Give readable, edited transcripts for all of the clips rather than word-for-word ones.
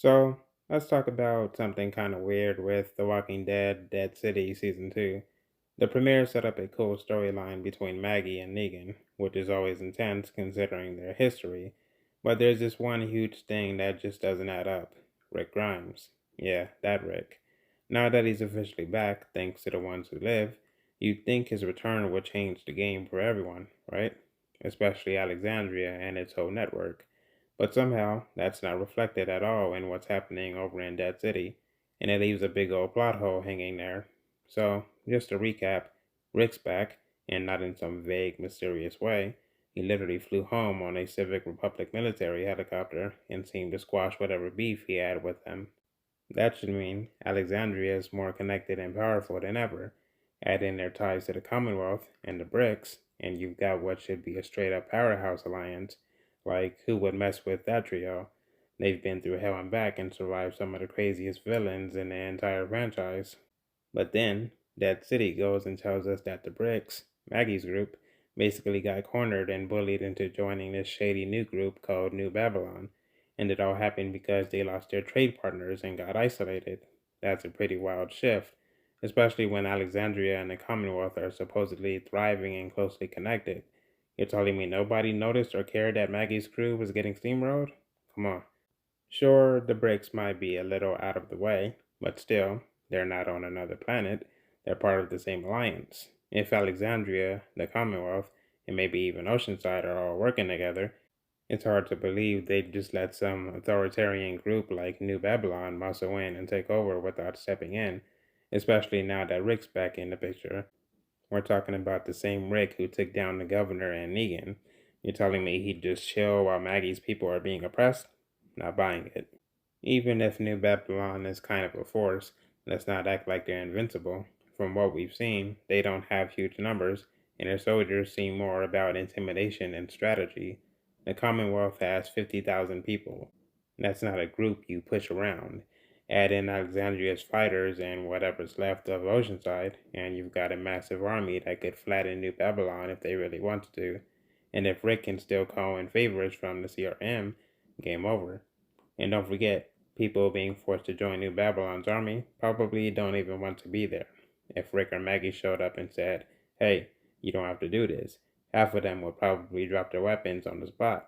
So let's talk about something kind of weird with The Walking Dead Dead City Season 2. The premiere set up a cool storyline between Maggie and Negan, which is always intense considering their history. But there's this one huge thing that just doesn't add up. Rick Grimes. Yeah, that Rick. Now that he's officially back, thanks to the ones who live, you'd think his return would change the game for everyone, right? Especially Alexandria and its whole network. But somehow, that's not reflected at all in what's happening over in Dead City, and it leaves a big old plot hole hanging there. So, just to recap, Rick's back, and not in some vague, mysterious way. He literally flew home on a Civic Republic military helicopter and seemed to squash whatever beef he had with them. That should mean Alexandria is more connected and powerful than ever. Add in their ties to the Commonwealth and the BRICS, and you've got what should be a straight up powerhouse alliance. Like, who would mess with that trio? They've been through hell and back and survived some of the craziest villains in the entire franchise. But then, Dead City goes and tells us that the BRICS, Maggie's group, basically got cornered and bullied into joining this shady new group called New Babylon, and it all happened because they lost their trade partners and got isolated. That's a pretty wild shift, especially when Alexandria and the Commonwealth are supposedly thriving and closely connected. You're telling me nobody noticed or cared that Maggie's crew was getting steamrolled? Come on. Sure, the breaks might be a little out of the way, but still, they're not on another planet. They're part of the same alliance. If Alexandria, the Commonwealth, and maybe even Oceanside are all working together, it's hard to believe they'd just let some authoritarian group like New Babylon muscle in and take over without stepping in, especially now that Rick's back in the picture. We're talking about the same Rick who took down the governor and Negan. You're telling me he'd just chill while Maggie's people are being oppressed? Not buying it. Even if New Babylon is kind of a force, let's not act like they're invincible. From what we've seen, they don't have huge numbers, and their soldiers seem more about intimidation and strategy. The Commonwealth has 50,000 people. That's not a group you push around. Add in Alexandria's fighters and whatever's left of Oceanside, and you've got a massive army that could flatten New Babylon if they really wanted to. And if Rick can still call in favors from the CRM, game over. And don't forget, people being forced to join New Babylon's army probably don't even want to be there. If Rick or Maggie showed up and said, hey, you don't have to do this, half of them would probably drop their weapons on the spot.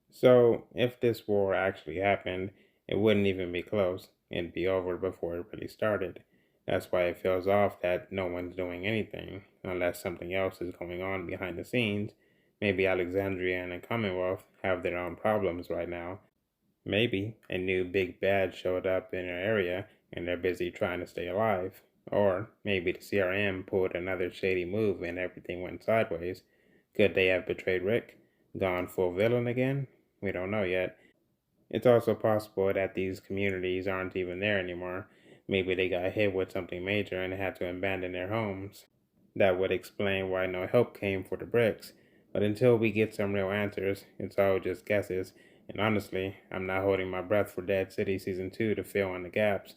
So, if this war actually happened, it wouldn't even be close. It'd be over before it really started. That's why it feels off that no one's doing anything, unless something else is going on behind the scenes. Maybe Alexandria and the Commonwealth have their own problems right now. Maybe a new big bad showed up in their area and they're busy trying to stay alive. Or maybe the CRM pulled another shady move and everything went sideways. Could they have betrayed Rick? Gone full villain again? We don't know yet. It's also possible that these communities aren't even there anymore. Maybe they got hit with something major and had to abandon their homes. That would explain why no help came for the bricks. But until we get some real answers, it's all just guesses. And honestly, I'm not holding my breath for Dead City Season 2 to fill in the gaps.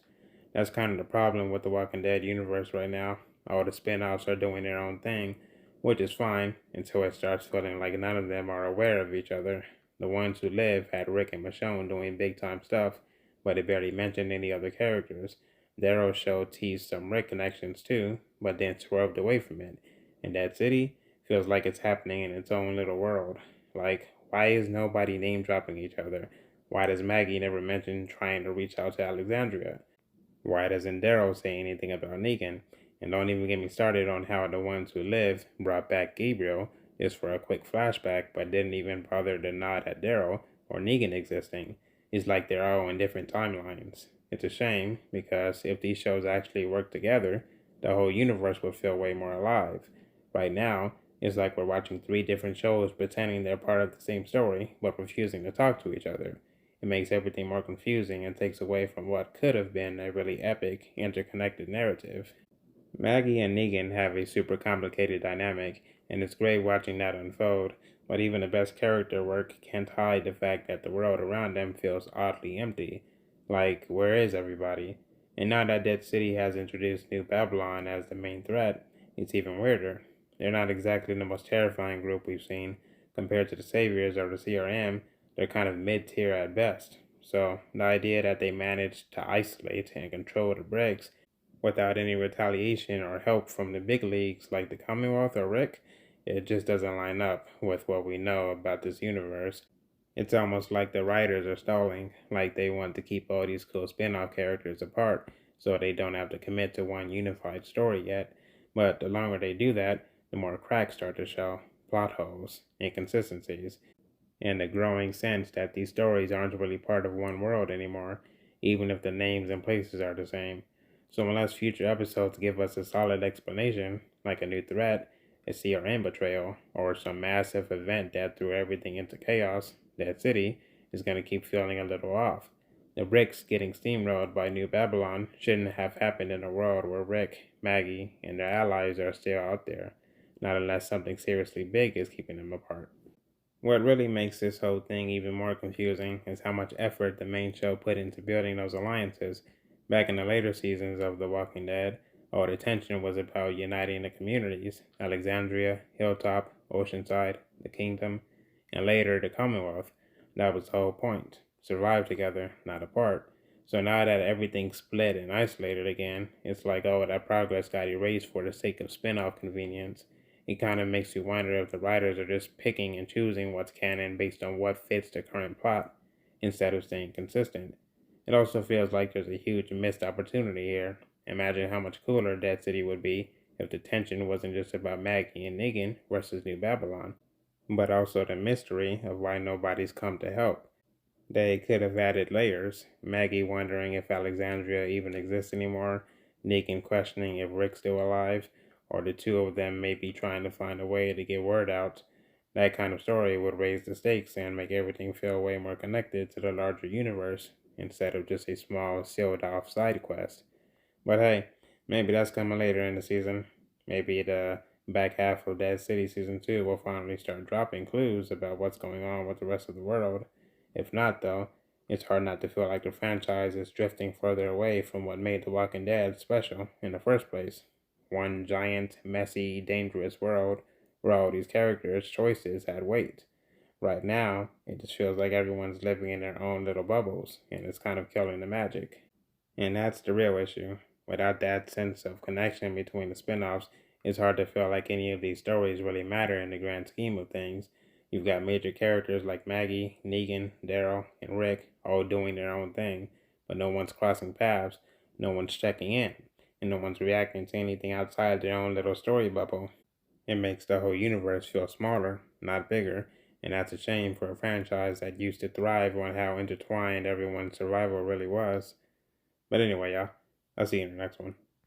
That's kind of the problem with the Walking Dead universe right now. All the spin offs are doing their own thing, which is fine until it starts feeling like none of them are aware of each other. The ones who live had Rick and Michonne doing big time stuff, but it barely mentioned any other characters. Darrow show teased some Rick connections too, but then swerved away from it. And Dead City feels like it's happening in its own little world. Like, why is nobody name dropping each other? Why does Maggie never mention trying to reach out to Alexandria? Why doesn't Darrow say anything about Negan? And don't even get me started on how the ones who live brought back Gabriel just for a quick flashback, but didn't even bother to nod at Darrow or Negan existing. It's like they're all in different timelines. It's a shame, because if these shows actually work together, the whole universe would feel way more alive. Right now, it's like we're watching three different shows pretending they're part of the same story, but refusing to talk to each other. It makes everything more confusing and takes away from what could have been a really epic, interconnected narrative. Maggie and Negan have a super complicated dynamic, and it's great watching that unfold, but even the best character work can't hide the fact that the world around them feels oddly empty. Like, where is everybody? And now that Dead City has introduced New Babylon as the main threat, it's even weirder. They're not exactly the most terrifying group we've seen. Compared to the saviors or the CRM, they're kind of mid tier at best. So the idea that they managed to isolate and control the bricks without any retaliation or help from the big leagues like the Commonwealth or Rick, it just doesn't line up with what we know about this universe. It's almost like the writers are stalling, like they want to keep all these cool spin off characters apart so they don't have to commit to one unified story yet. But the longer they do that, the more cracks start to show, plot holes, inconsistencies, and the growing sense that these stories aren't really part of one world anymore, even if the names and places are the same. So, unless future episodes give us a solid explanation, like a new threat, a CRM betrayal, or some massive event that threw everything into chaos, that city is going to keep feeling a little off. The bricks getting steamrolled by New Babylon shouldn't have happened in a world where Rick, Maggie, and their allies are still out there, not unless something seriously big is keeping them apart. What really makes this whole thing even more confusing is how much effort the main show put into building those alliances. Back in the later seasons of The Walking Dead, all the tension was about uniting the communities Alexandria, Hilltop, Oceanside, the Kingdom, and later the Commonwealth. That was the whole point. Survive together, not apart. So now that everything's split and isolated again, it's like all that progress got erased for the sake of spin off convenience. It kind of makes you wonder if the writers are just picking and choosing what's canon based on what fits the current plot instead of staying consistent. It also feels like there's a huge missed opportunity here. Imagine how much cooler Dead City would be if the tension wasn't just about Maggie and Negan versus New Babylon, but also the mystery of why nobody's come to help. They could have added layers. Maggie wondering if Alexandria even exists anymore, Negan questioning if Rick's still alive, or the two of them maybe trying to find a way to get word out. That kind of story would raise the stakes and make everything feel way more connected to the larger universe instead of just a small, sealed off side quest. But hey, maybe that's coming later in the season. Maybe the back half of Dead City Season 2 will finally start dropping clues about what's going on with the rest of the world. If not, though, it's hard not to feel like the franchise is drifting further away from what made The Walking Dead special in the first place. One giant, messy, dangerous world where all these characters' choices had weight. Right now, it just feels like everyone's living in their own little bubbles, and it's kind of killing the magic. And that's the real issue. Without that sense of connection between the spin offs, it's hard to feel like any of these stories really matter in the grand scheme of things. You've got major characters like Maggie, Negan, Daryl, and Rick all doing their own thing, but no one's crossing paths, no one's checking in, and no one's reacting to anything outside their own little story bubble. It makes the whole universe feel smaller, not bigger, and that's a shame for a franchise that used to thrive on how intertwined everyone's survival really was. But anyway, y'all, I'll see you in the next one.